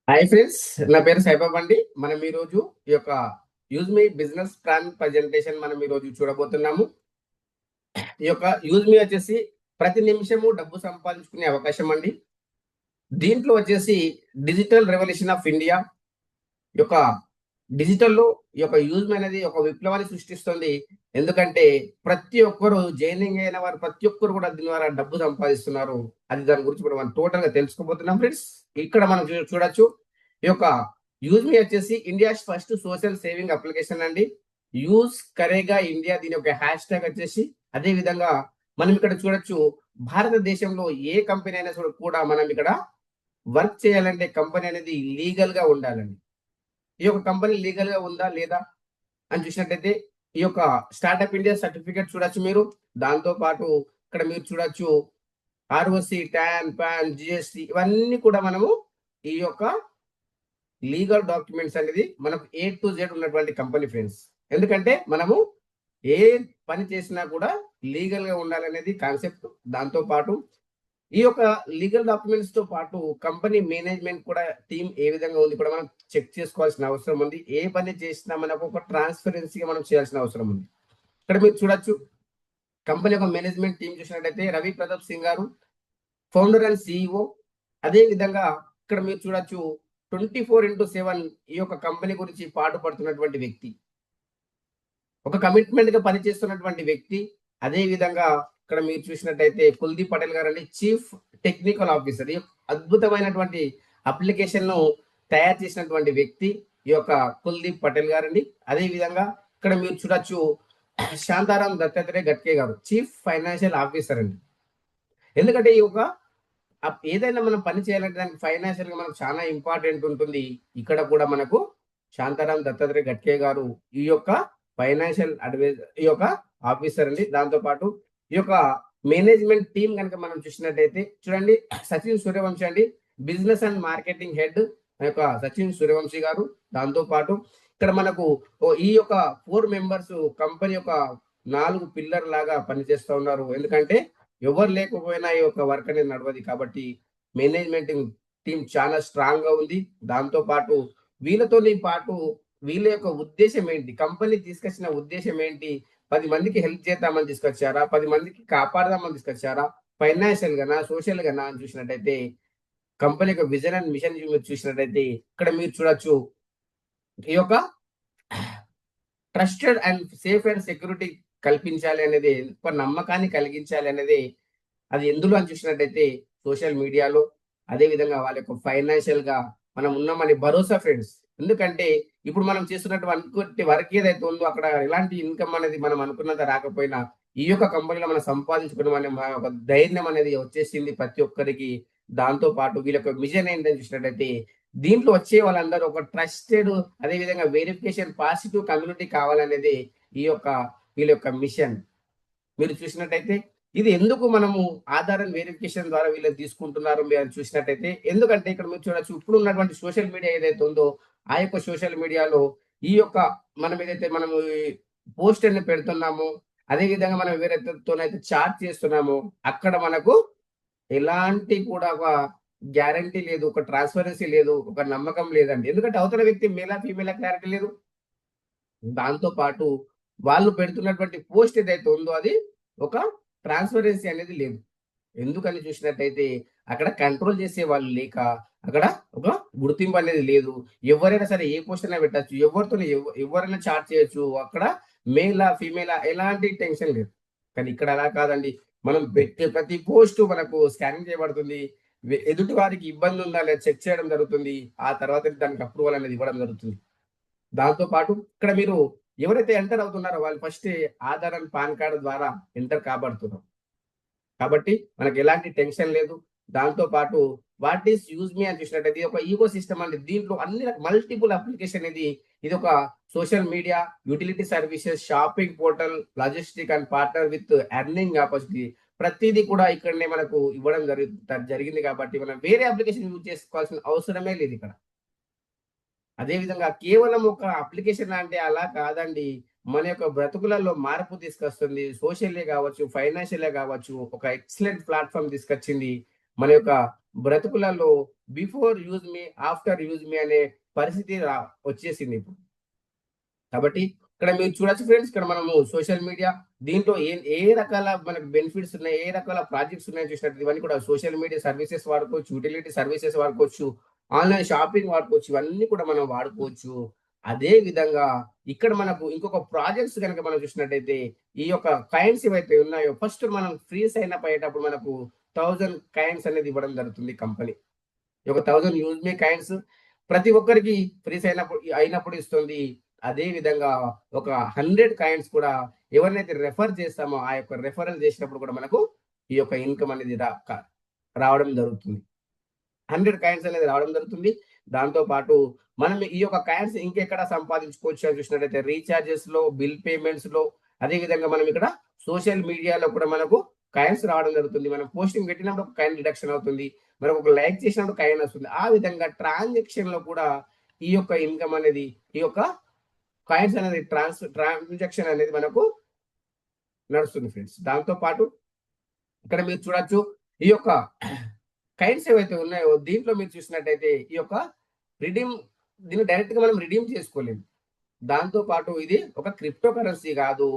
Hi friends, నా పేరు సైబాబ్ అండి. మనం ఈరోజు ఈ యొక్క యూజ్ మీ బిజినెస్ ప్లాన్ ప్రజెంటేషన్ మనం ఈరోజు చూడబోతున్నాము. ఈ యొక్క యూజ్ మీ వచ్చేసి ప్రతి నిమిషము డబ్బు సంపాదించుకునే అవకాశం అండి. దీంట్లో వచ్చేసి డిజిటల్ రెవల్యూషన్ ఆఫ్ ఇండియా యొక్క డిజిటల్లో ఈ యొక్క యూజ్ మీ అనేది ఒక విప్లవాన్ని సృష్టిస్తుంది. ఎందుకంటే ప్రతి ఒక్కరు జైనింగ్ అయిన వారు ప్రతి ఒక్కరు కూడా దీని ద్వారా డబ్బు సంపాదిస్తున్నారు. అది దాని గురించి కూడా మనం టోటల్ గా తెలుసుకోబోతున్నాం ఫ్రెండ్స్. ఇక్కడ మనం చూడొచ్చు ఈ యొక్క యూజ్ మీ వచ్చేసి India first social saving application అండి. యూజ్ కరేగా ఇండియా దీని యొక్క హ్యాష్ ట్యాగ్ వచ్చేసి. అదే విధంగా మనం ఇక్కడ చూడొచ్చు, భారతదేశంలో ఏ కంపెనీ అయినా కూడా మనం ఇక్కడ వర్క్ చేయాలంటే కంపెనీ అనేది లీగల్ గా ఉండాలండి. ఈ యొక్క కంపెనీ లీగల్ గా ఉందా లేదా అని చూసినట్టయితే ఈ యొక్క స్టార్ట్అప్ ఇండియా సర్టిఫికేట్ చూడొచ్చు మీరు. దాంతో పాటు ఇక్కడ మీరు చూడొచ్చు ఆర్ఓసి, ట్యాన్, పాన్, జిఎస్టి ఇవన్నీ కూడా మనము ఈ యొక్క లీగల్ డాక్యుమెంట్స్ అనేది మనకు A to Z ఉన్నటువంటి కంపెనీ ఫ్రెండ్స్. ఎందుకంటే మనము ఏ పని చేసినా కూడా లీగల్ గా ఉండాలనేది కాన్సెప్ట్. దాంతో పాటు ఈ యొక్క లీగల్ డాక్యుమెంట్స్ తో పాటు కంపెనీ మేనేజ్మెంట్ కూడా టీం ఏ విధంగా ఉంది కూడా మనం చెక్ చేసుకోవాల్సిన అవసరం ఉంది. ఏ పని చేసినా మనకు ఒక ట్రాన్స్పరెన్సీగా మనం చేయాల్సిన అవసరం ఉంది. ఇక్కడ మీరు చూడొచ్చు, కంపెనీ యొక్క మేనేజ్మెంట్ టీం చూసినట్టయితే రవి ప్రతాప్ సింగ్ గారు ఫౌండర్ అండ్ సిఇఓ. అదే విధంగా ఇక్కడ మీరు చూడొచ్చు 24/7 ఈ యొక్క కంపెనీ గురించి పాటుపడుతున్నటువంటి వ్యక్తి, ఒక కమిట్మెంట్ గా పనిచేస్తున్నటువంటి వ్యక్తి. అదే విధంగా ఇక్కడ మీరు చూసినట్టయితే కుల్దీప్ పటేల్ గారు అండి, చీఫ్ టెక్నికల్ ఆఫీసర్. ఈ అద్భుతమైనటువంటి అప్లికేషన్ ను తయారు చేసినటువంటి వ్యక్తి ఈ యొక్క కుల్దీప్ పటేల్ గారండి. అదే విధంగా ఇక్కడ మీరు చూడొచ్చు శాంతారాం దత్తాత్రేయ గట్కే గారు, చీఫ్ ఫైనాన్షియల్ ఆఫీసర్ అండి. ఎందుకంటే ఈ యొక్క ఏదైనా మనం పని చేయాలంటే దానికి ఫైనాన్షియల్ గా మనకు చాలా ఇంపార్టెంట్ ఉంటుంది. ఇక్కడ కూడా మనకు శాంతారాం దత్తాత్రేయ గట్కే గారు ఈ యొక్క ఫైనాన్షియల్ అడ్వైజర్, ఈ యొక్క ఆఫీసర్ అండి. దాంతో పాటు ఈ యొక్క మేనేజ్మెంట్ టీం కనుక మనం చూసినట్టయితే చూడండి, సచిన్ సూర్యవంశీ అండి, బిజినెస్ అండ్ మార్కెటింగ్ హెడ్ యొక్క సచిన్ సూర్యవంశీ గారు. దాంతో పాటు ఇక్కడ మనకు ఈ యొక్క 4 మెంబర్స్ కంపెనీ యొక్క 4 పిల్లర్ లాగా పనిచేస్తూ ఉన్నారు. ఎందుకంటే ఎవరు లేకపోయినా ఈ యొక్క వర్క్ అనేది నడవదు. కాబట్టి మేనేజ్మెంట్ టీం చాలా స్ట్రాంగ్ గా ఉంది. దాంతో పాటు వీళ్ళతో పాటు వీళ్ళ యొక్క ఉద్దేశం ఏంటి, కంపెనీ తీసుకొచ్చిన ఉద్దేశం ఏంటి, 10 మందికి హెల్ప్ చేద్దామని తీసుకొచ్చారా, 10 మందికి కాపాడదామని తీసుకొచ్చారా, ఫైనాన్షియల్ గానా, సోషల్ గానా అని చూసినట్టయితే కంపెనీ యొక్క విజన్ అండ్ మిషన్ మీరు చూసినట్టయితే ఇక్కడ మీరు చూడొచ్చు, ఈ యొక్క trusted and safe and security కల్పించాలి అనేది, ఒక నమ్మకాన్ని కలిగించాలి అనేది అది ఎందులో అని చూసినట్టయితే సోషల్ మీడియాలో. అదే విధంగా వాళ్ళ యొక్క ఫైనాన్షియల్ గా మనం ఉన్నామని భరోసా ఫ్రెండ్స్. ఎందుకంటే ఇప్పుడు మనం చేస్తున్నటువంటి వర్క్ ఏదైతే ఉందో అక్కడ ఎలాంటి ఇన్కమ్ అనేది మనం అనుకున్నంత రాకపోయినా ఈ యొక్క కంపెనీలో మనం సంపాదించుకోవడం అనే ఒక ధైర్యం అనేది వచ్చేసింది ప్రతి ఒక్కరికి. దాంతో పాటు వీళ్ళ యొక్క మిషన్ ఏంటని చూసినట్టయితే దీంట్లో వచ్చే వాళ్ళందరూ ఒక ట్రస్టెడ్, అదే విధంగా వెరిఫికేషన్ పాజిటివ్ కమ్యూనిటీ కావాలనేది ఈ యొక్క వీళ్ళ యొక్క మిషన్. మీరు చూసినట్టయితే ఇది ఎందుకు మనము ఆధారం వెరిఫికేషన్ ద్వారా వీళ్ళు తీసుకుంటున్నారు మీరు చూసినట్టయితే, ఎందుకంటే ఇక్కడ మీరు చూడొచ్చు, ఇప్పుడు ఉన్నటువంటి సోషల్ మీడియా ఏదైతే ఉందో ఆ యొక్క సోషల్ మీడియాలో ఈ యొక్క మనం ఏదైతే మనము పోస్ట్ అని పెడుతున్నామో, అదే విధంగా మనం వేరేతోనైతే చాట్ చేస్తున్నామో అక్కడ మనకు ఎలాంటి కూడా ఒక గ్యారంటీ లేదు, ఒక ట్రాన్స్పరెన్సీ లేదు, ఒక నమ్మకం లేదండి. ఎందుకంటే అవతల వ్యక్తి మేలా ఫీమేలా క్లారిటీ లేదు. దాంతో పాటు వాళ్ళు పెడుతున్నటువంటి పోస్ట్ ఏదైతే ఉందో అది ఒక ట్రాన్స్పరెన్సీ అనేది లేదు. ఎందుకని చూసినట్టయితే అక్కడ కంట్రోల్ చేసే వాళ్ళు లేక అక్కడ ఒక గుర్తింపు అనేది లేదు. ఎవరైనా సరే ఏ పోస్ట్ అయినా పెట్టచ్చు, ఎవరితో ఎవరైనా చాట్ చేయొచ్చు. అక్కడ మేలా ఫీమేలా ఎలాంటి టెన్షన్ లేదు. కానీ ఇక్కడ అలా కాదండి. మనం పెట్టే ప్రతి పోస్ట్ మనకు స్కానింగ్ చేయబడుతుంది. ఎదుటి వారికి ఇబ్బంది ఉందా లేదా చెక్ చేయడం జరుగుతుంది. ఆ తర్వాత దానికి అప్రూవల్ అనేది ఇవ్వడం జరుగుతుంది. దాంతో పాటు ఇక్కడ మీరు ఎవరైతే ఎంటర్ అవుతున్నారో వాళ్ళు first Aadhaar and pan card ద్వారా ఎంటర్ కాబడుతున్నారు. కాబట్టి మనకి ఎలాంటి టెన్షన్ లేదు. దాంతో పాటు వాట్ ఈస్ యూజ్ మీ అని చూసినట్టయితే ఇది ఒక ఈకో సిస్టమ్ అండి. దీంట్లో అన్ని మల్టిపుల్ అప్లికేషన్ ఇది ఒక social media, utility services, shopping portal, logistic and partner with earning opportunity ప్రతిదీ కూడా ఇక్కడనే మనకు ఇవ్వడం జరిగింది. కాబట్టి మనం వేరే అప్లికేషన్ యూజ్ చేసుకోవాల్సిన అవసరమే లేదు ఇక్కడ. అదే విధంగా కేవలం ఒక అప్లికేషన్ అంటే అలా కాదండి. మన యొక్క బ్రతుకులలో మార్పు తీసుకొస్తుంది. సోషల్లే కావచ్చు, ఫైనాన్షియలే కావచ్చు, ఒక ఎక్సలెంట్ ప్లాట్‌ఫార్మ్ తీసుకొచ్చింది. మన యొక్క బ్రతుకులలో before use me after use me అనే పరిస్థితి వచ్చేసింది ఇప్పుడు. కాబట్టి ఇక్కడ మీరు చూడొచ్చు ఫ్రెండ్స్, ఇక్కడ మనము సోషల్ మీడియా దీంట్లో ఏ రకాల మనకు బెనిఫిట్స్ ఉన్నాయి, ఏ రకాల ప్రాజెక్ట్స్ ఉన్నాయని చూసినట్టు ఇవన్నీ కూడా సోషల్ మీడియా సర్వీసెస్ వాడుకోవచ్చు, యూటిలిటీ సర్వీసెస్ వాడుకోవచ్చు, ఆన్లైన్ షాపింగ్ వాడుకోవచ్చు, ఇవన్నీ కూడా మనం వాడుకోవచ్చు. అదే విధంగా ఇక్కడ మనకు ఇంకొక ప్రాజెక్ట్స్ కనుక మనం చూసినట్టయితే ఈ యొక్క కాయిన్స్ ఏవైతే ఉన్నాయో ఫస్ట్ మనం ఫ్రీ సైన్ అప్ అయ్యేటప్పుడు మనకు 1000 కాయిన్స్ అనేది ఇవ్వడం జరుగుతుంది కంపెనీ. ఈ యొక్క 1000 యూజ్ మీ కాయిన్స్ ప్రతి ఒక్కరికి ఫ్రీ సైన్ అప్ అయినప్పుడు ఇస్తుంది. అదే విధంగా ఒక 100 కాయిన్స్ కూడా ఎవరినైతే రెఫర్ చేస్తామో ఆ యొక్క రెఫరల్ చేసినప్పుడు కూడా మనకు ఈ యొక్క ఇన్కమ్ అనేది రావడం జరుగుతుంది. 100 కాయిన్స్ అనేది రావడం జరుగుతుంది. దాంతో పాటు మనం ఈ యొక్క కాయిన్స్ ఇంకెక్కడ సంపాదించుకోవచ్చు అని చూసినట్లయితే రీఛార్జెస్ లో, బిల్ పేమెంట్స్ లో, అదే విధంగా మనం ఇక్కడ సోషల్ మీడియాలో కూడా మనకు కాయిన్స్ రావడం జరుగుతుంది. మనం పోస్టింగ్ పెట్టినప్పుడు ఒక కాయిన్ డిడక్షన్ అవుతుంది, మనం ఒక లైక్ చేసినప్పుడు కాయిన్ వస్తుంది. ఆ విధంగా ట్రాన్సాక్షన్ లో కూడా ఈ యొక్క ఇన్కమ్ అనేది, ఈ యొక్క కాయిన్స్ అనేది ట్రాన్సాక్షన్ అనేది మనకు నడుస్తుంది ఫ్రెండ్స్. దాంతో పాటు ఇక్కడ మీరు చూడొచ్చు ఈ యొక్క కాయిన్స్ ఏవైతే ఉన్నాయో దీంట్లో మీరు చూసినట్టయితే ఈ యొక్క రిడీమ్, దీన్ని డైరెక్ట్ గా మనం రిడీమ్ చేసుకోలేము. దాంతో పాటు ఇది ఒక క్రిప్టో కరెన్సీ కాదు.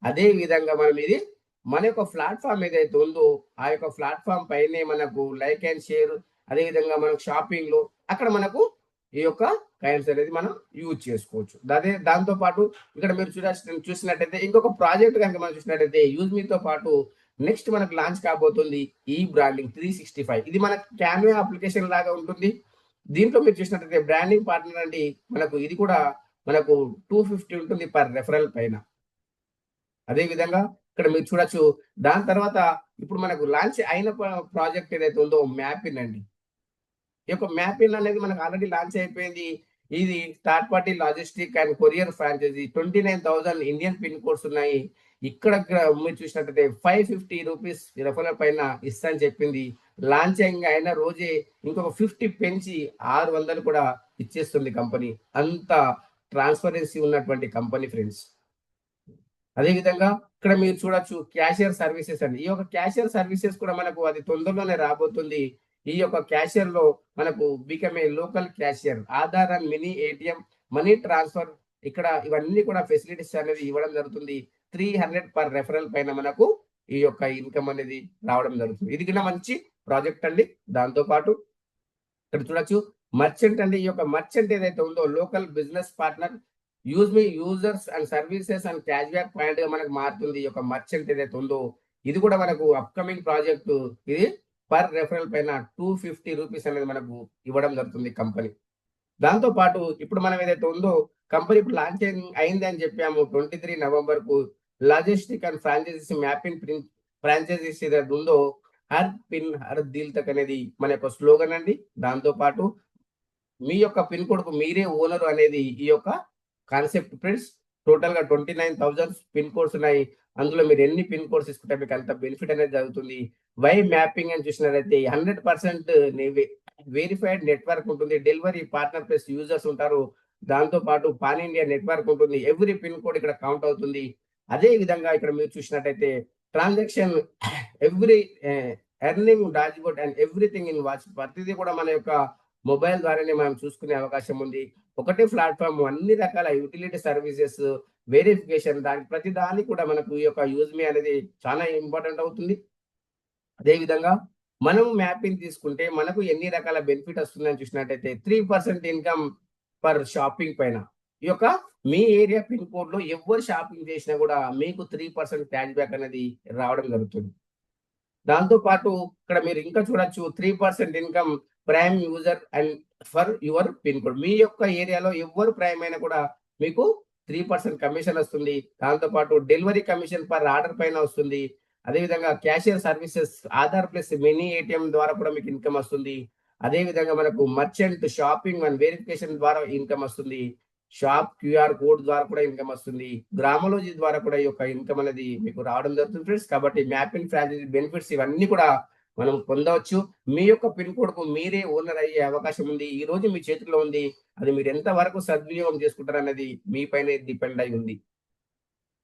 అదే విధంగా మనం ఇది మన యొక్క ప్లాట్ఫామ్ ఏదైతే ఉందో ఆ యొక్క ప్లాట్ఫామ్ పైనే మనకు లైక్ అండ్ షేర్, అదే విధంగా మనకు షాపింగ్ లో అక్కడ మనకు ఈ యొక్క కాయిన్స్ అనేది మనం యూజ్ చేసుకోవచ్చు. దాంతో పాటు ఇక్కడ మీరు చూసినట్టయితే ఇంకొక ప్రాజెక్ట్ కనుక మనం చూసినట్టయితే యూజ్ మీతో పాటు నెక్స్ట్ మనకు లాంచ్ కాబోతుంది ఈ బ్రాండింగ్ 365. ఇది మన క్యాన్వా అప్లికేషన్ లాగా ఉంటుంది. దీంట్లో మీరు చూసినట్టయితే బ్రాండింగ్ పార్ట్నర్ అండి మనకు ఇది కూడా మనకు 250 ఉంటుంది పర్ రెఫరల్ పైన. అదే విధంగా ఇక్కడ మీరు చూడొచ్చు. దాని తర్వాత ఇప్పుడు మనకు లాంచ్ అయిన ప్రాజెక్ట్ ఏదైతే ఉందో మ్యాపిన్ అండి. ఈ యొక్క మ్యాపిన్ అనేది మనకు ఆల్రెడీ లాంచ్ అయిపోయింది. ఇది third party logistic and courier franchisee. 29,000 Indian pin codes ఉన్నాయి. ఇక్కడ మీరు చూసినట్టయితే 550 రూపీస్ రెఫరల్ పైన ఇస్తా అని చెప్పింది. లాంచింగ్ అయిన రోజే ఇంకొక 50 పెంచి 600 కూడా ఇచ్చేస్తుంది కంపెనీ. అంత ట్రాన్స్పరెన్సీ ఉన్నటువంటి కంపెనీ ఫ్రెండ్స్. అదే విధంగా ఇక్కడ మీరు చూడొచ్చు క్యాషియర్ సర్వీసెస్ అండి. ఈ యొక్క క్యాషియర్ సర్వీసెస్ కూడా మనకు అది తొందరలోనే రాబోతుంది. ఈ యొక్క క్యాషియర్ లో మనకు become a local cashier, Aadhaar and mini ATM, money transfer, ఇక్కడ ఇవన్నీ కూడా ఫెసిలిటీస్ అనేది ఇవ్వడం జరుగుతుంది. 300 పర్ రెఫరల్ పైన మనకు ఈ యొక్క ఇన్కమ్ అనేది రావడం జరుగుతుంది. ఇది కూడా మంచి ప్రాజెక్ట్ అండి. దాంతో పాటు ఇక్కడ చూడొచ్చు మర్చెంట్ అండి. ఈ యొక్క మర్చెంట్ ఏదైతే ఉందో local business partner, use me users and services and cash back point గా మనకు మారుతుంది. ఈ యొక్క మర్చెంట్ ఏదైతే ఉందో ఇది కూడా మనకు అప్కమింగ్ ప్రాజెక్ట్. ఇది పర్ రెఫరల్ పైన 250 రూపీస్ అనేది మనకు ఇవ్వడం జరుగుతుంది కంపెనీ. దాంతో పాటు ఇప్పుడు మనం ఏదైతే ఉందో కంపెనీ ఇప్పుడు లాంచ్ అయింది అని చెప్పాము 23 నవంబర్ కు. Logistic and franchisees mapping franchisees ఏదైతే ఉందో హర్ పిన్ హర్ దిల్ తక్ అనేది మన యొక్క స్లోగన్ అండి. దాంతో పాటు మీ యొక్క పిన్ కోడ్ కు మీరే ఓనర్ అనేది ఈ యొక్క కాన్సెప్ట్ ఫ్రెండ్స్. టోటల్ గా 29,000 పిన్ కోడ్స్ ఉన్నాయి. అందులో మీరు ఎన్ని పిన్ కోడ్స్ తీసుకుంటే మీకు అంత బెనిఫిట్ అనేది జరుగుతుంది. వై మ్యాపింగ్ అని చూసినట్లయితే 100% వెరిఫైడ్ నెట్వర్క్ ఉంటుంది. డెలివరీ పార్ట్నర్ ప్లస్ యూజర్స్ ఉంటారు. దాంతో పాటు పాన్ ఇండియా నెట్వర్క్ ఉంటుంది. ఎవ్రీ పిన్ కోడ్ ఇక్కడ కౌంట్ అవుతుంది. అదే విధంగా ఇక్కడ మీరు చూసినట్టయితే transaction every earning dashboard and everything in watch, ప్రతిదీ కూడా మన యొక్క మొబైల్ ద్వారానే మనం చూసుకునే అవకాశం ఉంది. ఒకటే ప్లాట్ఫామ్, అన్ని రకాల యూటిలిటీ సర్వీసెస్, వెరిఫికేషన్, దానికి ప్రతి దానికి కూడా మనకు ఈ యొక్క యూజ్ మీ అనేది చాలా ఇంపార్టెంట్ అవుతుంది. అదే విధంగా మనం మ్యాపింగ్ తీసుకుంటే మనకు ఎన్ని రకాల బెనిఫిట్ వస్తుందని చూసినట్టయితే 3% ఇన్కమ్ పర్ షాపింగ్ పైన. ఈ యొక్క మీ ఏరియా పిన్ కోడ్ లో ఎవరు షాపింగ్ చేసినా కూడా మీకు 3% క్యాష్ బ్యాక్ అనేది రావడం జరుగుతుంది. దాంతో పాటు ఇక్కడ మీరు ఇంకా చూడొచ్చు 3% income prime user and for your pin code. మీ యొక్క ఏరియాలో ఎవరు ప్రైమ్ అయినా కూడా మీకు 3% కమిషన్ వస్తుంది. దాంతో పాటు డెలివరీ కమిషన్ పర్ ఆర్డర్ పైన వస్తుంది. అదేవిధంగా cashier services, Aadhaar plus mini ATM ద్వారా కూడా మీకు ఇన్కమ్ వస్తుంది. అదే విధంగా మనకు మర్చెంట్ షాపింగ్ అండ్ వెరిఫికేషన్ ద్వారా ఇన్కమ్ వస్తుంది. షాప్ క్యూఆర్ కోడ్ ద్వారా కూడా ఇన్కమ్ వస్తుంది. గ్రామలోజీ ద్వారా కూడా ఈ యొక్క ఇన్కమ్ అనేది మీకు రావడం జరుగుతుంది ఫ్రెండ్స్. కాబట్టి మ్యాపింగ్ ఫ్రాంచైజీ బెనిఫిట్స్ ఇవన్నీ కూడా మనం పొందవచ్చు. మీ యొక్క పిన్ కోడ్ కు మీరే ఓనర్ అయ్యే అవకాశం ఉంది. ఈ రోజు మీ చేతిలో ఉంది. అది మీరు ఎంత వరకు సద్వినియోగం చేసుకుంటారు అనేది మీ పైన డిపెండ్ అయి ఉంది.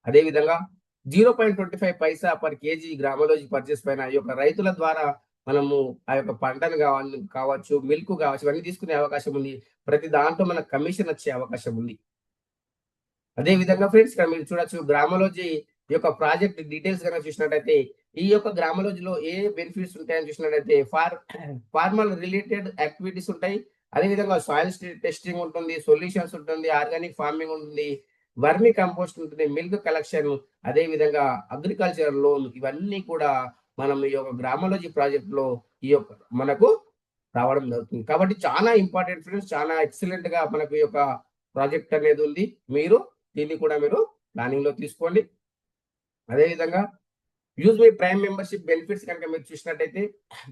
అదే విధంగా 0.25 పైసా పర్ కేజీ గ్రామలోజీ పర్చేస్ పైన ఈ యొక్క రైతుల ద్వారా మనము ఆ యొక్క పంటను కావచ్చు, మిల్క్ కావచ్చు, ఇవన్నీ తీసుకునే అవకాశం ఉంది. ప్రతి దాంట్లో మనకు కమిషన్ వచ్చే అవకాశం ఉంది. అదే విధంగా ఫ్రెండ్స్ ఇక్కడ మీరు చూడొచ్చు గ్రామలోజీ ఈ యొక్క ప్రాజెక్ట్ డీటెయిల్స్ గనక చూసినట్టయితే, ఈ యొక్క గ్రామలోజిలో ఏ బెనిఫిట్స్ ఉంటాయని చూసినట్టయితే ఫార్మల్ రిలేటెడ్ యాక్టివిటీస్ ఉంటాయి. అదేవిధంగా సాయిల్ టెస్టింగ్ ఉంటుంది, సొల్యూషన్స్ ఉంటుంది, ఆర్గానిక్ ఫార్మింగ్ ఉంటుంది, వర్మి కంపోస్ట్ ఉంటుంది, మిల్క్ కలెక్షన్, అదే విధంగా అగ్రికల్చర్ లోన్, ఇవన్నీ కూడా మనం ఈ యొక్క గ్రామలోజీ ప్రాజెక్ట్ లో ఈ యొక్క మనకు రావడం జరుగుతుంది. కాబట్టి చాలా ఇంపార్టెంట్ ఫ్రెండ్స్, చాలా ఎక్సలెంట్ గా మనకు ఈ యొక్క ప్రాజెక్ట్ అనేది ఉంది. దీన్ని కూడా మీరు ప్లానింగ్ లో తీసుకోండి. అదేవిధంగా use my prime membership benefits కనుక మీరు చూసినట్టయితే,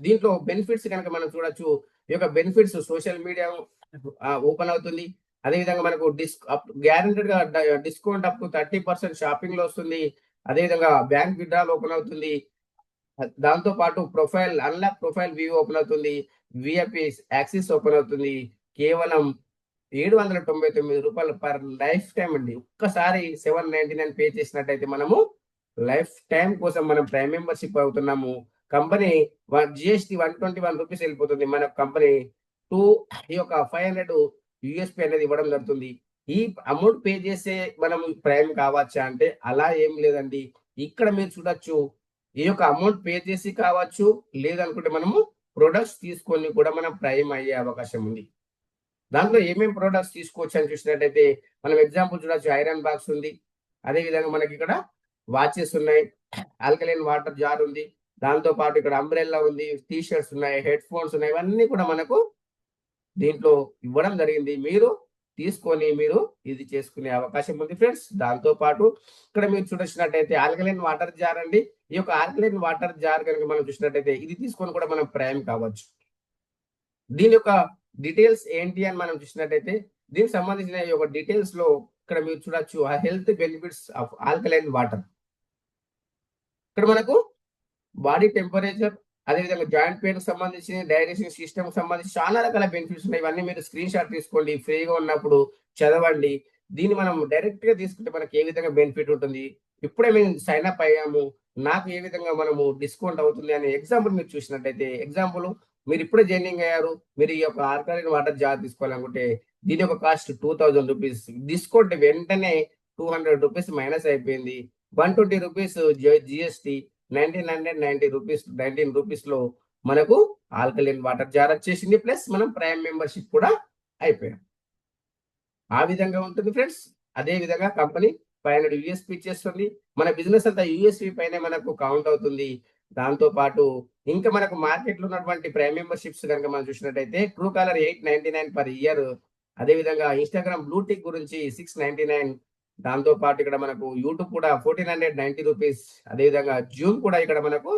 దీంట్లో బెనిఫిట్స్ కనుక మనం చూడొచ్చు. ఈ యొక్క బెనిఫిట్స్ సోషల్ మీడియా ఓపెన్ అవుతుంది. అదేవిధంగా మనకు గ్యారెంటెడ్ గా డిస్కౌంట్ అప్ టు 30% షాపింగ్ లో వస్తుంది. అదేవిధంగా బ్యాంక్ విత్డ్రాల్ ఓపెన్ అవుతుంది. దాంతో పాటు అన్లాక్ ప్రొఫైల్ వ్యూ ఓపెన్ అవుతుంది. విఐపి యాక్సిస్ ఓపెన్ అవుతుంది. కేవలం రూ. 799 పర్ లైఫ్ టైం అండి. ఒక్కసారి 799 పే చేసినట్టయితే మనము లైఫ్ టైం కోసం మనం ప్రైమ్ మెంబర్షిప్ అవుతున్నాము. కంపెనీ జిఎస్టీ రూ. 121 వెళ్ళిపోతుంది. మన కంపెనీ ఈ యొక్క 500 యూఎస్పీ అనేది ఇవ్వడం జరుగుతుంది. ఈ అమౌంట్ పే చేసే మనం ప్రైమ్ కావచ్చా అంటే అలా ఏం లేదండి. ఇక్కడ మీరు చూడొచ్చు, ఈ యొక్క అమౌంట్ పే చేసి కావచ్చు, లేదనుకుంటే మనము ప్రొడక్ట్స్ తీసుకొని కూడా మనం ప్రైమ్ అయ్యే అవకాశం ఉంది. దాంట్లో ఏమేమి ప్రొడక్ట్స్ తీసుకోవచ్చు అని చూసినట్టయితే, మనం ఎగ్జాంపుల్ చూడొచ్చు, ఐరన్ బాక్స్ ఉంది. అదే విధంగా మనకి ఇక్కడ వాచెస్ ఉన్నాయి, ఆల్కలైన్ వాటర్ జార్ ఉంది, దాంతో పాటు ఇక్కడ అంబ్రెల్లా ఉంది, టీ షర్ట్స్ ఉన్నాయి, హెడ్ ఫోన్స్ ఉన్నాయి. ఇవన్నీ కూడా మనకు దీంట్లో ఇవ్వడం జరిగింది. మీరు తీసుకొని మీరు ఇది చేసుకునే అవకాశం ఉంది ఫ్రెండ్స్. దాంతో పాటు ఇక్కడ మీరు చూసినట్టయితే ఆల్కలైన్ వాటర్ జార్ అండి. ఈ యొక్క ఆల్కలైన్ వాటర్ జార్ కనుక మనం చూసినట్టయితే ఇది తీసుకొని కూడా మనం ప్రైమ్ కావచ్చు. దీని యొక్క డీటెయిల్స్ ఏంటి అని మనం చూసినట్టయితే, దీనికి సంబంధించిన ఈ యొక్క డీటెయిల్స్ లో ఇక్కడ మీరు చూడొచ్చు, ఆ health benefits of alkaline water. ఇక్కడ మనకు బాడీ టెంపరేచర్, అదేవిధంగా జాయింట్ పెయిన్ సంబంధించి, డైజెషన్ సిస్టమ్ సంబంధించి చాలా రకాల బెనిఫిట్స్ ఉన్నాయి. ఇవన్నీ మీరు స్క్రీన్ షాట్ తీసుకోండి, ఫ్రీగా ఉన్నప్పుడు చదవండి. దీన్ని మనం డైరెక్ట్ గా తీసుకుంటే మనకి ఏ విధంగా బెనిఫిట్ ఉంటుంది, ఇప్పుడే మేము సైన్ అప్ అయ్యాము, నాకు ఏ విధంగా మనము డిస్కౌంట్ అవుతుంది అనే ఎగ్జాంపుల్ మీరు చూసినట్టయితే, ఎగ్జాంపుల్ మీరు ఇప్పుడే జాయినింగ్ అయ్యారు, మీరు ఈ యొక్క ఆల్కలైన్ వాటర్ జార్ తీసుకోవాలనుకుంటే దీని యొక్క కాస్ట్ రూ. 2000. డిస్కౌంట్ వెంటనే రూ. 200 మైనస్ అయిపోయింది. రూ. 120 జిఎస్టీ, 19 రూపీస్ లో మనకు ఆల్కలైన్ వాటర్ జార్ వచ్చేసింది. ప్లస్ మనం ప్రైమ్ మెంబర్షిప్ కూడా అయిపోయాం. ఆ విధంగా ఉంటుంది ఫ్రెండ్స్. అదే విధంగా కంపెనీ 500 యూఎస్పీ ఇచ్చేస్తుంది. మన బిజినెస్ అంతా యూఎస్పీ పైనే మనకు కౌంట్ అవుతుంది. దాంతో పాటు ఇంకా మనకు మార్కెట్ లో ఉన్నటువంటి ప్రైమ్ మెంబర్షిప్స్ కనుక మనం చూసినట్టయితే, ట్రూ కాలర్ 899 పర్ ఇయర్. అదే విధంగా ఇన్స్టాగ్రామ్ బ్లూటిక్ గురించి 699. దాంతో పాటు ఇక్కడ మనకు యూట్యూబ్ కూడా 1490 రూపీస్. అదేవిధంగా జూమ్ కూడా ఇక్కడ మనకు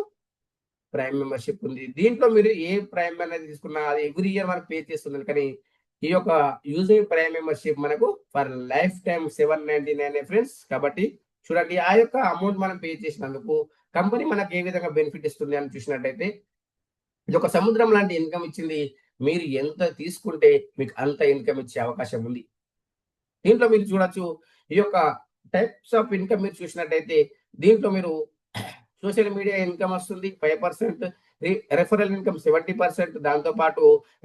ప్రైమ్ మెంబర్షిప్ ఉంది. దీంట్లో మీరు ఏ ప్రైమ్ అనేది తీసుకున్నా అది ఎవ్రీ ఇయర్ మనకు పే చేస్తుంది. కానీ ఈ యొక్క యూజింగ్ ప్రైమ్ మెంబర్షిప్ మనకు ఫర్ లైఫ్ టైం 799 ఫ్రెండ్స్. కాబట్టి చూడండి, ఆ యొక్క అమౌంట్ మనం పే చేసినందుకు కంపెనీ మనకు ఏ విధంగా బెనిఫిట్ ఇస్తుంది అని చూసినట్టయితే, ఇది ఒక సముద్రం లాంటి ఇన్కమ్ ఇచ్చింది. మీరు ఎంత తీసుకుంటే మీకు అంత ఇన్కమ్ ఇచ్చే అవకాశం ఉంది. దీంట్లో మీరు చూడొచ్చు, ఈ యొక్క టైప్స్ ఆఫ్ ఇన్కమ్ మీరు చూసినట్టయితే, దీంట్లో మీరు సోషల్ మీడియా ఇన్కమ్ వస్తుంది 5%, రెఫరల్ ఇన్కమ్ 70%, దాంతో పాటు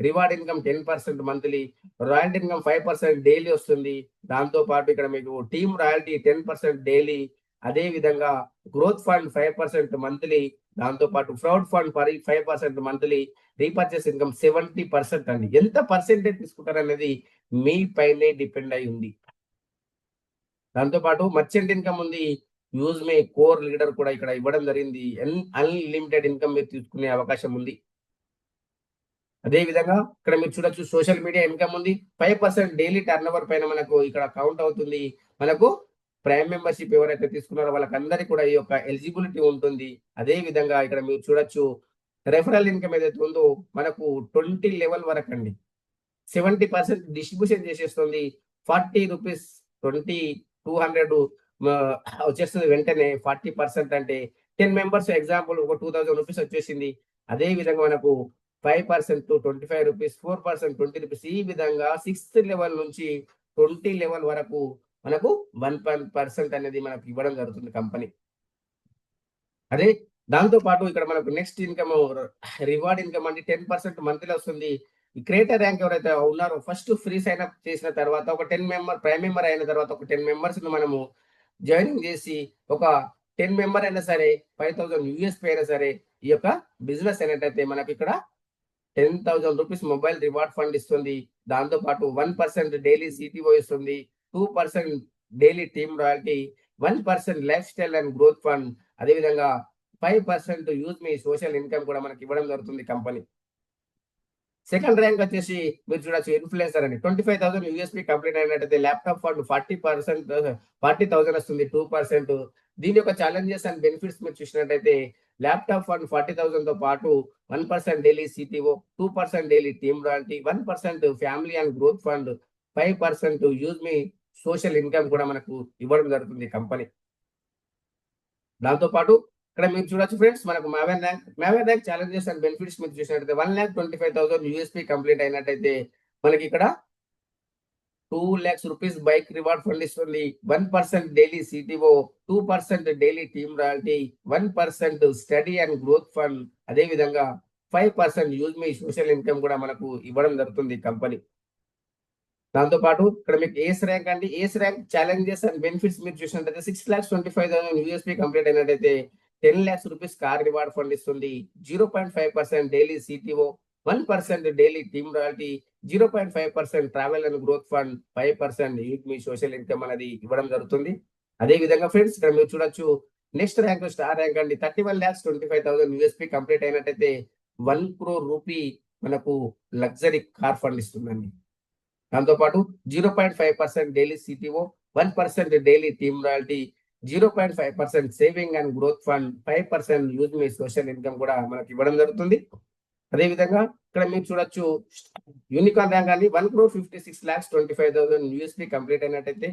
reward income 10% monthly, royalty income 5% daily వస్తుంది. దాంతో పాటు ఇక్కడ మీకు టీమ్ రాయల్టీ 10% డైలీ, అదే విధంగా గ్రోత్ ఫండ్ 5% మంత్లీ, దాంతో పాటు proud fund 5% monthly, repurchase income 70% అండి. ఎంత పర్సెంటేజ్ తీసుకుంటారు అనేది మీ పైనే డిపెండ్ అయి ఉంది. దాంతో పాటు మర్చెంట్ ఇన్కమ్ ఉంది. యూజ్ మై కోర్ లీడర్ కూడా ఇక్కడ ఇవ్వడం జరిగింది. అన్లిమిటెడ్ ఇన్కమ్ మీరు తీసుకునే అవకాశం ఉంది. అదే విధంగా ఇక్కడ మీరు చూడొచ్చు, సోషల్ మీడియా ఇన్కమ్ ఉంది. 5% డైలీ టర్న్ ఓవర్ పైన మనకు ఇక్కడ కౌంట్ అవుతుంది. మనకు ప్రైమ్ మెంబర్షిప్ ఎవరైతే తీసుకున్నారో వాళ్ళకందరికీ కూడా ఈ యొక్క ఎలిజిబిలిటీ ఉంటుంది. అదే విధంగా ఇక్కడ మీరు చూడొచ్చు, రెఫరల్ ఇన్కమ్ ఏదైతే ఉందో మనకు 20 లెవెల్ వరకు అండి 70% డిస్ట్రిబ్యూషన్ చేసేస్తుంది. 40 రూపీస్ 200 వచ్చేస్తుంది వెంటనే. 40% అంటే 10 మెంబర్స్ ఎగ్జాంపుల్ ఒక 2000 రూపీస్ వచ్చేసింది. అదే విధంగా మనకు 5% 25 రూపీస్, 4% 20 రూపీస్, ఈ విధంగా 6th లెవెల్ నుంచి 20 లెవెల్ వరకు మనకు 1% అనేది మనకు ఇవ్వడం జరుగుతుంది కంపెనీ. అదే దాంతో పాటు ఇక్కడ మనకు నెక్స్ట్ ఇన్కమ్ రివార్డ్ ఇన్కమ్ అండి 10% మంత్లీ వస్తుంది. ఈ క్రియేటర్ ర్యాంక్ ఎవరైతే ఉన్నారో ఫస్ట్ ఫ్రీ సైన్ అప్ చేసిన తర్వాత ఒక 10 ప్రైమ్ మెంబర్ అయిన తర్వాత ఒక 10 మెంబర్స్‌ని మనము జాయినింగ్ చేసి ఒక 10 మెంబర్ అయినా సరే 5000 యూఎస్‌పీ అయినా సరే ఈ యొక్క బిజినెస్ అయినట్టయితే మనకిక్కడ 10,000 రూపీస్ మొబైల్ రివార్డ్ ఫండ్ ఇస్తుంది. దాంతో పాటు 1% డైలీ సిటిఓ ఇస్తుంది. 2% daily team royalty, 1% life style and growth fund, అదేవిధంగా 5% యూజ్ మీ సోషల్ ఇన్కమ్ కూడా మనకి ఇవ్వడం జరుగుతుంది కంపెనీ. సెకండ్ ర్యాంక్ వచ్చేసి మీరు చూడొచ్చు ఇన్‌ఫ్లుయెన్సర్ అని 25,000 యూఎస్‌పీ కంప్లీట్ అయినట్టయితే ల్యాప్‌టాప్ ఫండ్ 40% వస్తుంది 2%. దీని యొక్క ఛాలెంజెస్ అండ్ బెనిఫిట్స్ మీరు చూసినట్టయితే ల్యాప్‌టాప్ ఫండ్ 40,000తో పాటు 1% daily CTO, 2% daily team royalty, 1% family and growth fund, 5% use me social income కూడా మనకు ఇవ్వడం జరుగుతుంది కంపెనీ. దాంతో పాటు ఇక్కడ మీరు చూడొచ్చు ఫ్రెండ్స్ మనకు Maven rank challenges and benefits మీరు చూసినట్టయితే 1,25,000 యూఎస్‌పీ కంప్లీట్ అయినట్టయితే మనకి ఇక్కడ 2,00,000 రూపీస్ బైక్ రివార్డ్ ఫండ్ ఇస్తుంది. 1% daily CTO, 2% daily team royalty, 1% study and growth fund, అదే విధంగా 5% యూజ్ మీ సోషల్ ఇన్కమ్ కూడా మనకు ఇవ్వడం జరుగుతుంది కంపెనీ. దాంతో పాటు ఇక్కడ మీకు ఏస్ ర్యాంక్ అండి. ఏస్ ర్యాంక్ ఛాలెంజెస్ అండ్ బెనిఫిట్స్ మీరు చూసినట్టయితే 6,25,000 యూఎస్‌పీ కంప్లీట్ అయినట్టయితే 10,00,000 రూపీస్ కార్ రివార్డ్ ఫండ్ ఇస్తుంది. 0.5% daily CTO, 1% daily team royalty, 0.5% travel and growth fund, 5% use me social income అనేది ఇవ్వడం జరుగుతుంది. అదే విధంగా ఫ్రెండ్స్ ఇక్కడ మీరు చూడొచ్చు నెక్స్ట్ ర్యాంక్ స్టార్ ర్యాంక్ అండి. 31,25,000 యూఎస్‌పీ కంప్లీట్ అయినట్టయితే 1 crore రూపీ మనకు లగ్జరీ కార్ ఫండ్ ఇస్తుందండి. దాంతో పాటు 0.5% daily CTO, 1% daily team royalty, 0.5% saving and growth fund, 5% use me social income కూడా మనకి ఇవ్వడం జరుగుతుంది. అదే విధంగా ఇక్కడ మీరు చూడొచ్చు యూనికార్న్ ర్యాంక్ అని 1,56,25,000 యూఎస్‌పీ కంప్లీట్ అయినట్టయితే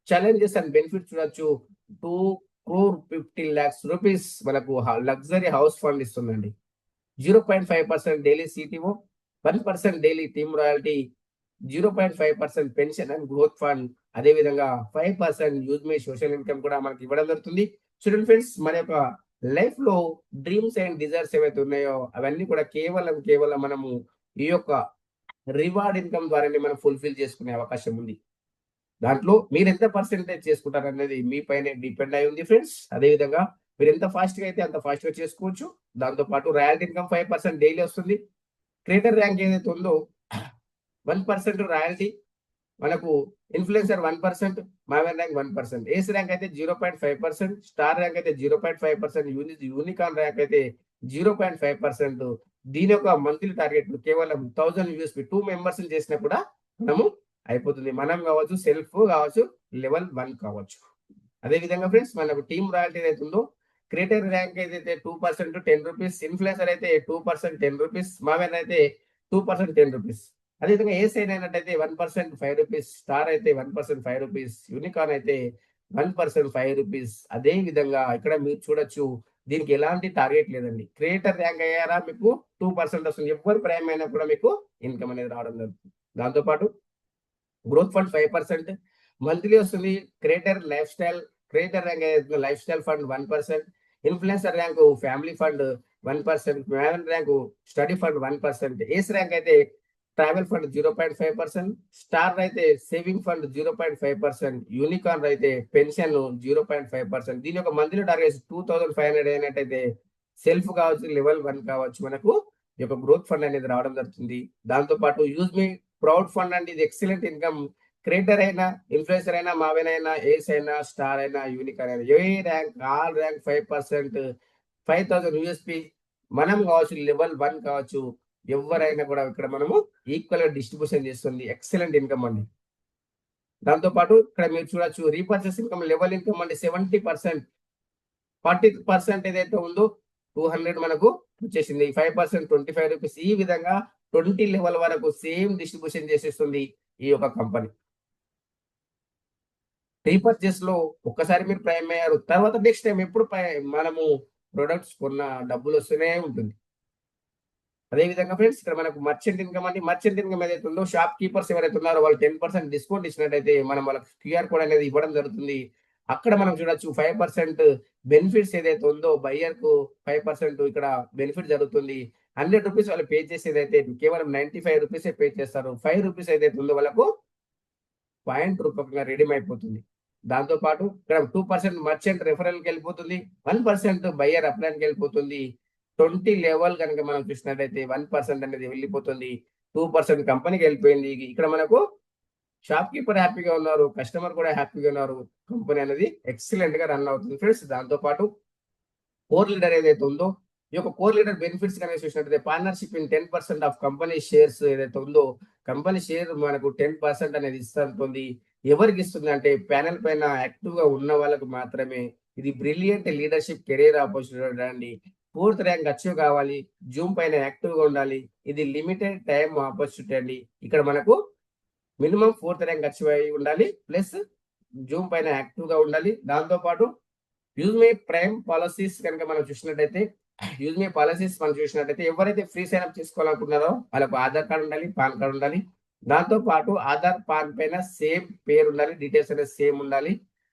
ఛాలెంజెస్ అండ్ బెనిఫిట్స్ చూడొచ్చు 2,50,00,000 రూపీస్ మనకు లగ్జరీ హౌస్ ఫండ్ ఇస్తుందండి. 0.5% daily CTO, 1% daily team royalty, 0.5% pension and growth fund, అదే విధంగా 5% యూజ్ మీ సోషల్ ఇన్కమ్ కూడా మనకి ఇవ్వడం జరుగుతుంది. చూడండి ఫ్రెండ్స్ మన యొక్క లైఫ్ లో డ్రీమ్స్ అండ్ డిజైర్స్ ఏవైతే ఉన్నాయో అవన్నీ కూడా కేవలం మనము ఈ యొక్క రివార్డ్ ఇన్కమ్ ద్వారానే మనం ఫుల్ఫిల్ చేసుకునే అవకాశం ఉంది. దాంట్లో మీరు ఎంత పర్సెంటేజ్ చేసుకుంటారు అనేది మీ పైన డిపెండ్ అయి ఉంది ఫ్రెండ్స్. అదే విధంగా మీరు ఎంత ఫాస్ట్ గా అయితే అంత ఫాస్ట్ గా చేసుకోవచ్చు. దాంతో పాటు రాయల్టీ ఇన్కమ్ 5% డైలీ వస్తుంది. క్రియేటర్ ర్యాంక్ ఏదైతే ఉందో 1% రాయల్టీ, మనకు ఇన్‌ఫ్లుయెన్సర్ 1%, మావెన్ ర్యాంక్ 1%, ఏస్ ర్యాంక్ అయితే 0.5%, స్టార్ ర్యాంక్ అయితే 0.5%, యూనికార్న్ ర్యాంక్ అయితే 0.5%. దీని యొక్క మంత్లీ టార్గెట్ కేవలం 1000 యూఎస్‌పీ 2 మెంబర్స్‌ని చేసినా కూడా మనము అయిపోతుంది. మనం కావచ్చు, సెల్ఫ్ కావచ్చు, లెవెల్ 1 కావచ్చు. అదే విధంగా ఫ్రెండ్స్ మనకు టీమ్ రాయల్టీ ఏదైతే ఉందో క్రియేటర్ ర్యాంక్ ఏదైతే 2% 10 రూపీస్, ఇన్‌ఫ్లుయెన్సర్ అయితే 2% 10 రూపీస్, మావెన్ అయితే 2% 10 రూపీస్. అదేవిధంగా ఏ సైన్ అయినట్టయితే 1% 5 రూపీస్, స్టార్ అయితే 1% 5 రూపీస్, యూనికార్న్ అయితే 1% 5 రూపీస్. అదే విధంగా ఇక్కడ మీరు చూడొచ్చు దీనికి ఎలాంటి టార్గెట్ లేదండి. క్రియేటర్ ర్యాంక్ అయ్యారా మీకు 2% వస్తుంది. ఎవ్వరు ప్రైమ్ అయినా కూడా మీకు ఇన్కమ్ అనేది రావడం జరుగుతుంది. దాంతో పాటు గ్రోత్ ఫండ్ 5% మంత్లీ వస్తుంది. Creator rank life style fund 1%, influencer rank family fund 1%, Maven rank study fund 1%, ఏస్ ర్యాంక్ అయితే ట్రావెల్ ఫండ్ 0.5%, స్టార్ అయితే సేవింగ్ ఫండ్ 0.5%, యూనికార్న్ అయితే పెన్షన్ 0.5%. దీని యొక్క మంత్లీ టార్గెట్ 2,500 అయినట్టయితే సెల్ఫ్ కావచ్చు, లెవెల్ 1 కావచ్చు, మనకు ఈ యొక్క గ్రోత్ ఫండ్ అనేది రావడం జరుగుతుంది. దాంతో పాటు యూజ్ మీ ప్రౌడ్ ఫండ్ అండి. ఇది ఎక్సలెంట్ ఇన్కమ్. క్రియేటర్ అయినా, ఇన్‌ఫ్లుయెన్సర్ అయినా, మావెన్ అయినా, ఏస్ అయినా, స్టార్ అయినా, యూనికార్న్ అయినా ఏ ర్యాంక్ ఆల్ ర్యాంక్ 5%, 5,000 యూఎస్‌పీ మనం కావచ్చు, లెవెల్ 1 కావచ్చు, ఎవరైనా కూడా ఇక్కడ మనము ఈక్వల్ డిస్ట్రిబ్యూషన్ చేస్తుంది. ఎక్సలెంట్ ఇన్కమ్ అండి. దాంతో పాటు ఇక్కడ మీరు చూడొచ్చు రీపర్చేస్ ఇన్కమ్ లెవెల్ ఇన్కమ్ అంటే 70%, 40% ఏదైతే ఉందో 200 మనకు వచ్చేసింది. 5% 25 రూపీస్. ఈ విధంగా 20 లెవెల్ వరకు సేమ్ డిస్ట్రిబ్యూషన్ చేసేస్తుంది ఈ యొక్క కంపెనీ. రీపర్చేస్ లో ఒక్కసారి మీరు ప్రైమ్ అయ్యారు, తర్వాత నెక్స్ట్ టైం ఎప్పుడు మనము ప్రొడక్ట్స్ కొన్న డబ్బులు వస్తూనే ఉంటుంది. అదే విధంగా ఫ్రెండ్స్ ఇక్కడ మనకు మర్చెంట్ ఇన్కమ్ అండి. మర్చెంట్ ఇన్కమ్ ఏదైతే ఉందో షాప్ కీపర్స్ ఎవరైతే ఉన్నారో వాళ్ళు 10% డిస్కౌంట్ ఇచ్చినట్టయితే మనం వాళ్ళకి క్యూఆర్ కోడ్ అనేది ఇవ్వడం జరుగుతుంది. అక్కడ మనం చూడొచ్చు 5% బెనిఫిట్స్ ఏదైతే ఉందో బయ్యర్ కు 5% ఇక్కడ బెనిఫిట్ జరుగుతుంది. ₹100 వాళ్ళు పే చేసేదైతే కేవలం ₹95 పే చేస్తారు. ₹5 ఏదైతే ఉందో వాళ్ళకు పాయింట్ రూపకంగా రెడీమ్ అయిపోతుంది. దాంతో పాటు ఇక్కడ 2% మర్చెంట్ రిఫరల్‌కి వెళ్ళిపోతుంది. 1% బయ్యర్ అప్లైన్‌కి వెళ్ళిపోతుంది. 20 లెవెల్ గనుక మనం చూసినట్టయితే 1% అనేది వెళ్ళిపోతుంది. 2% కంపెనీకి వెళ్ళిపోయింది. ఇక్కడ మనకు షాప్ కీపర్ హ్యాపీగా ఉన్నారు. కస్టమర్ కూడా హ్యాపీగా ఉన్నారు. కంపెనీ అనేది ఎక్సలెంట్‌గా రన్ అవుతుంది ఫ్రెండ్స్. దాంతో పాటు కోర్ లీడర్ ఏదైతే ఉందో, ఈ యొక్క కోర్ లీడర్ బెనిఫిట్స్ కనుక చూసినట్టయితే partnership in 10% of company shares ఏదైతే ఉందో, కంపెనీ షేర్ మనకు 10% అనేది ఇస్తుంది. ఎవరికి ఇస్తుంది అంటే ప్యానెల్ పైన యాక్టివ్‌గా ఉన్న వాళ్ళకి మాత్రమే. ఇది బ్రిలియంట్ లీడర్‌షిప్ కెరియర్ ఆపర్చునిటీ అండి. 4థ్ ర్యాంక్ అచీవ్ కావాలి. జూమ్ పైన యాక్టివ్‌గా ఉండాలి. ఇది లిమిటెడ్ టైమ్ ఆపర్చునిటీ అండి. ఇక్కడ మనకు మినిమమ్ 4థ్ ర్యాంక్ అచీవ్ అయ్యి ఉండాలి. ప్లస్ జూమ్ పైన యాక్టివ్‌గా ఉండాలి. దాంతో పాటు యూజ్‌మీ ప్రైమ్ పాలిసీస్ కనుక మనం చూసినట్టయితే, యూజ్‌మీ పాలిసీస్ మనం చూసినట్టయితే ఎవరైతే ఫ్రీ సైన్ అప్ చేసుకోవాలనుకున్నారో వాళ్ళకు ఆధార్ కార్డ్ ఉండాలి, పాన్ కార్డ్ ఉండాలి. దాంతో పాటు ఆధార్, పాన్ పైన సేమ్ పేరు ఉండాలి. డీటెయిల్స్ అనేది సేమ్ ఉండాలి.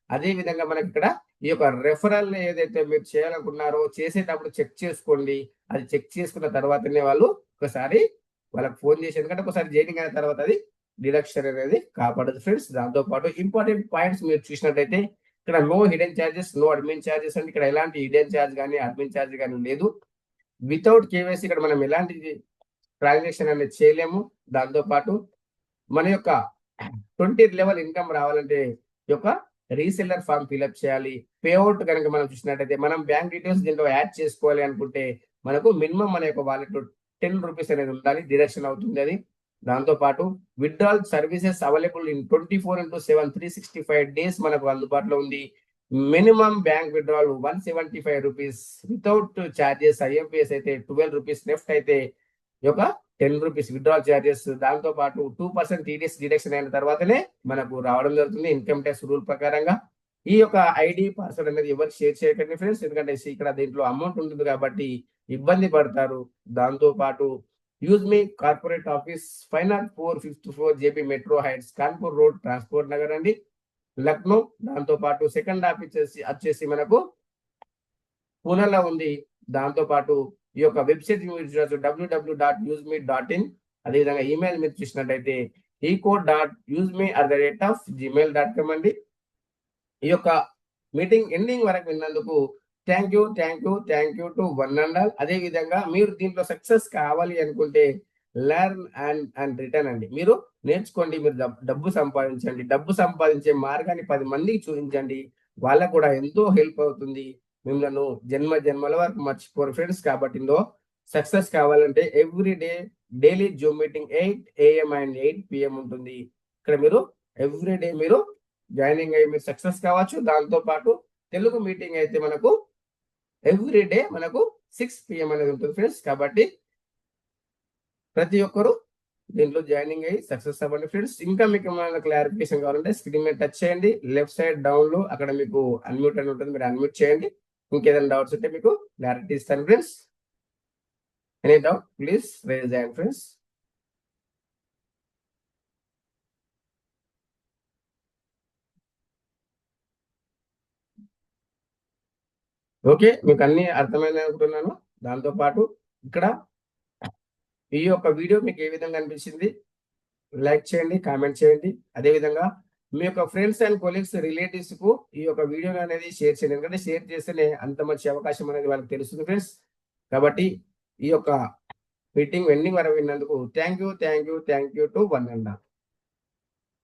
అదే విధంగా మనకి ఇక్కడ ఈ యొక్క రెఫరల్ ఏదైతే మీరు చేయాలనుకున్నారో చేసేటప్పుడు చెక్ చేసుకోండి. అది చెక్ చేసుకున్న తర్వాతనే వాళ్ళు ఒకసారి వాళ్ళకి ఫోన్ చేసి, ఎందుకంటే ఒకసారి జాయినింగ్ అయిన తర్వాత అది డిడక్షన్ అనేది కాపాడదు ఫ్రెండ్స్. దాంతో పాటు ఇంపార్టెంట్ పాయింట్స్ మీరు చూసినట్టయితే ఇక్కడ no hidden charges, no admin charges అంటే ఇక్కడ ఎలాంటి హిడెన్ చార్జ్ కానీ అడ్మిన్ చార్జ్ కానీ లేదు. వితౌట్ కేవైసీ ఇక్కడ మనం ఎలాంటి ట్రాన్సాక్షన్ అనేది చేయలేము. దాంతో పాటు మన యొక్క 20 లెవెల్ ఇన్కమ్ రావాలంటే ఈ యొక్క రీసెల్లర్ ఫామ్ ఫిల్అప్ చేయాలి. పేఅవుట్ కనుక మనం చూసినట్టయితే మనం బ్యాంక్ డీటెయిల్స్ దీంట్లో యాడ్ చేసుకోవాలి అనుకుంటే మనకు మినిమం మన యొక్క వాలెట్ ₹10 అనేది ఉండాలి. డిడక్షన్ అవుతుంది అది. దాంతో పాటు withdrawal services available in 24/7 365 days మనకు అందుబాటులో ఉంది. Minimum bank withdrawal ₹175 without charges. IMPS అయితే ₹12 నెఫ్ట్ అయితే ఈ యొక్క ₹10 విత్డ్రాల్ చార్జెస్. దాంతో పాటు 2% టీడీఎస్ డిడక్షన్ అయిన తర్వాతనే మనకు రావడం జరుగుతుంది ఇన్కమ్ ట్యాక్స్ రూల్ ప్రకారంగా. ఈ యొక్క ఐడి పాస్వర్డ్ అనేది ఎవరికి షేర్ చేయకండి ఫ్రెండ్స్, ఎందుకంటే ఇక్కడ దీంట్లో అమౌంట్ ఉంటుంది కాబట్టి ఇబ్బంది పడతారు. దాంతో పాటు యూజ్ మీ corporate office 504 5th floor JP metro heights Kanpur road transport Nagar అండి, లక్నో. దాంతో పాటు సెకండ్ ఆఫీస్ వచ్చేసి మనకు పూణేలో ఉంది. దాంతో పాటు ఈ యొక్క వెబ్సైట్ మీరు చూడొచ్చు www.useme.in. అదేవిధంగా ఈమెయిల్ మీరు చూసినట్టయితే eco.useme@gmail.com అండి. ఈ యొక్క మీటింగ్ ఎండింగ్ వరకు విన్నందుకు thank you to one and all. అదే విధంగా మీరు దీంట్లో సక్సెస్ కావాలి అనుకుంటే లెర్న్ అండ్ రిటర్న్ అండి. మీరు నేర్చుకోండి, మీరు డబ్బు సంపాదించండి. డబ్బు సంపాదించే మార్గాన్ని 10 మందికి చూపించండి. వాళ్ళకు కూడా ఎంతో హెల్ప్ అవుతుంది. మిమ్మల్ని జన్మల వరకు మర్చిపోరు ఫ్రెండ్స్. కాబట్టి ఇందులో సక్సెస్ కావాలంటే every day daily Zoom meeting 8 AM and 8 PM ఉంటుంది. ఇక్కడ మీరు ఎవ్రీ డే మీరు జాయినింగ్ అయ్యి మీరు సక్సెస్ కావచ్చు. దాంతో పాటు తెలుగు మీటింగ్ అయితే మనకు ఎవ్రీ డే మనకు 6 PM అనేది ఉంటుంది ఫ్రెండ్స్. కాబట్టి ప్రతి ఒక్కరు దీంట్లో జాయినింగ్ అయ్యి సక్సెస్ అవ్వండి ఫ్రెండ్స్. ఇంకా మీకు ఏమైనా క్లారిఫికేషన్ కావాలంటే స్క్రీన్ మీద టచ్ చేయండి. లెఫ్ట్ సైడ్ డౌన్ లో అక్కడ మీకు అన్మ్యూట్ అని ఉంటుంది, మీరు అన్మ్యూట్ చేయండి. ఇంకేదైనా డౌట్స్ ఉంటే మీకు క్లారిటీ ఇస్తాను friends. Any doubt please raise hand friends. Okay, మీకు అన్ని అర్థమైంది అనుకుంటున్నాను. దాంతో పాటు ఇక్కడ ఈ యొక్క వీడియో మీకు ఏ విధంగా అనిపించింది లైక్ చేయండి, కామెంట్ చేయండి. అదేవిధంగా మీ యొక్క ఫ్రెండ్స్ అండ్ కొలీగ్స్, రిలేటివ్స్ కు ఈ యొక్క వీడియో అనేది షేర్ చేయండి. ఎందుకంటే షేర్ చేస్తేనే అంత మంచి అవకాశం అనేది వాళ్ళకి తెలుస్తుంది ఫ్రెండ్స్. కాబట్టి ఈ యొక్క మీటింగ్ ఎండింగ్ వరకు విన్నందుకు thank you to one and all.